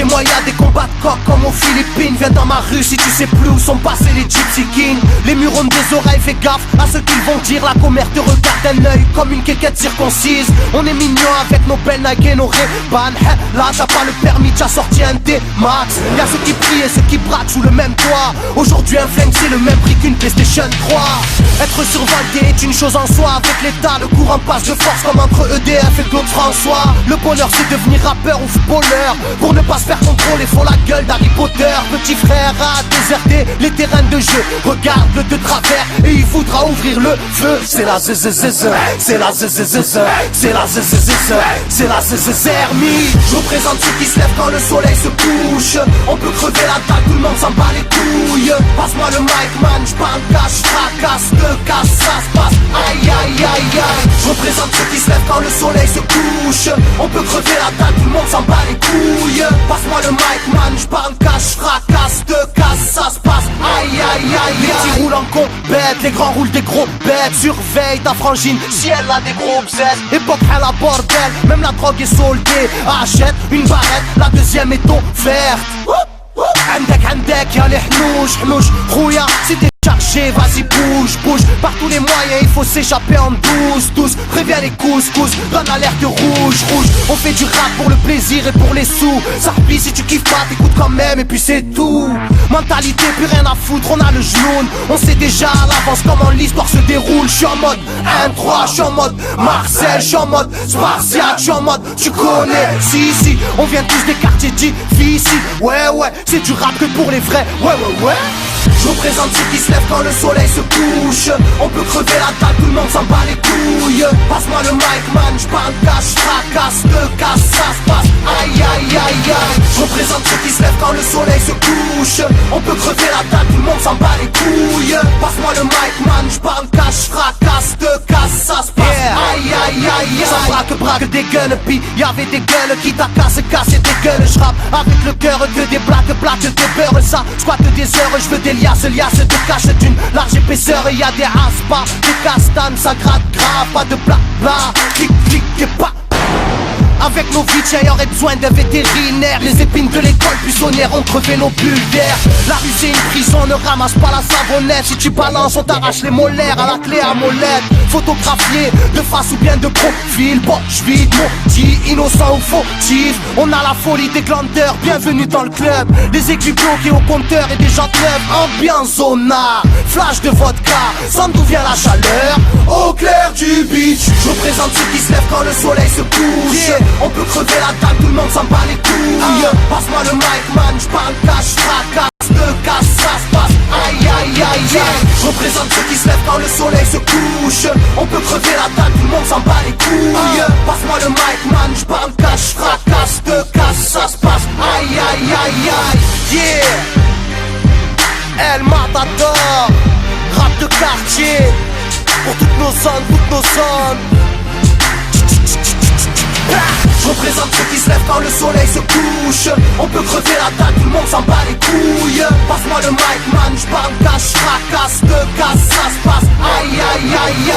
chez moi y'a des combats de coq comme aux Philippines. Viens dans ma rue si tu sais plus où sont passés les Gypsy Kings. Les murs ont des oreilles, fais gaffe à ce qu'ils vont dire. La commère te regarde d'un œil comme une quéquette circoncise. On est mignon avec nos belles Nike et nos Ray-Ban. Là t'as pas le permis, t'as sorti un D-Max. Y'a ceux qui prient et ceux qui braquent sous le même toit. Aujourd'hui un flingue c'est le même prix qu'une PlayStation 3. Être survolté est une chose en soi. Avec l'état le courant passe de force comme entre EDF et Claude François. Le bonheur c'est devenir rappeur ou footballeur. Pour ne pas se faire contrôler font la gueule d'Harry Potter. Petit frère a déserté les terrains de jeu. Regarde-le de travers et il voudra ouvrir le feu. C'est la zzzz, c'est la zzzz, c'est la zzzz, c'est la zzzermie. Je représente ceux qui se lèvent quand le soleil se couche. On peut crever la dalle, tout le monde s'en bat les couilles. Passe-moi le mic man, j'parle cash, fracasse, te casse, ça se passe. Aïe aïe aïe aïe. Je représente ceux qui se lèvent quand le soleil se couche. On peut crever la dalle, tout le monde s'en bat les couilles. Passe-moi le mic man, j'parle cash, fracasse, te casse, ça se passe. Aïe aïe aïe. Les petits roulent en compète, les grands roulent des gros bêtes. Surveille ta frangine si elle a des gros bzètes. Époque à la bordel, même la drogue est soldée. Achète une barrette, la deuxième est offerte. عندك يا الحنوش حنوش خويا si t'es chargé vas-y bouge bouge. Par tous les moyens il faut s'échapper en douce. Préviens les couscous, donne alerte rouge. On fait du rap pour le plaisir et pour les sous. Ça replie si tu kiffes pas t'écoutes quand même et puis c'est tout. Mentalité plus rien à foutre, on a le genou. On sait déjà à l'avance comment l'histoire se déroule. J'suis en mode 1-3, j'suis en mode Marcel, j'suis en mode Spartiate, j'suis en mode tu connais. Si on vient tous des quartiers difficiles. Ouais c'est du rap que pour les vrais. Ouais. Je représente ceux qui se lèvent quand le soleil se couche. On peut crever la dalle, tout le monde s'en bat les couilles. Passe-moi le mic man, j'parle cash, fracasse, te casse, ça se passe. Aïe aïe aïe aïe. Je représente ceux qui se lèvent quand le soleil se couche. On peut crever la dalle, tout le monde s'en bat les couilles. Passe-moi le mic man, j'parle cash, fracasse, te casse, ça se passe. Aïe aïe aïe aïe. Ça braque des gueules, puis y'avait des gueules qui t'a cassé des gueules. J'rappe avec le cœur que des blagues, des beurres. Ça squatte des heures, j'veux des liasses te cache d'une large épaisseur. Et y'a des aspas, des castanes, ça gratte grave. Pas de blabla, clic et pas. Avec nos vies, y aurait besoin d'un vétérinaire. Les épines de l'école buissonnière ont crevé nos bulles d'air. La rue c'est une prison, ne ramasse pas la savonnette. Si tu balances, on t'arrache les molaires à la clé à molette. Photographié de face ou bien de profil. Poche vide, maudit, innocent ou fautif. On a la folie des glandeurs, bienvenue dans le club. Les aiguilles bloquées au compteur et des jantes neuves. Ambiance zona, flash de vodka. Sans d'où vient la chaleur, au clair du beach. Je représente ceux qui se lèvent quand le soleil se couche. On peut crever la dalle, tout le monde s'en bat les couilles. Passe-moi le mic man, j'parle cash, fracasse, te casse, ça se passe. Aïe aïe aïe aïe. Je représente ceux qui se lèvent quand le soleil se couche. On peut crever la dalle, tout le monde s'en bat les couilles. Passe-moi le mic man, j'parle cash, fracasse, te casse, ça se passe. Aïe aïe aïe aïe. Yeah. El Matador, rap de quartier. Pour toutes nos zones. Je représente ceux qui se lèvent quand le soleil se couche. On peut crever la dalle, tout le monde s'en bat les couilles. Passe-moi le mic man, j'parle cash, fracasse, te casse, ça se passe. Aïe aïe aïe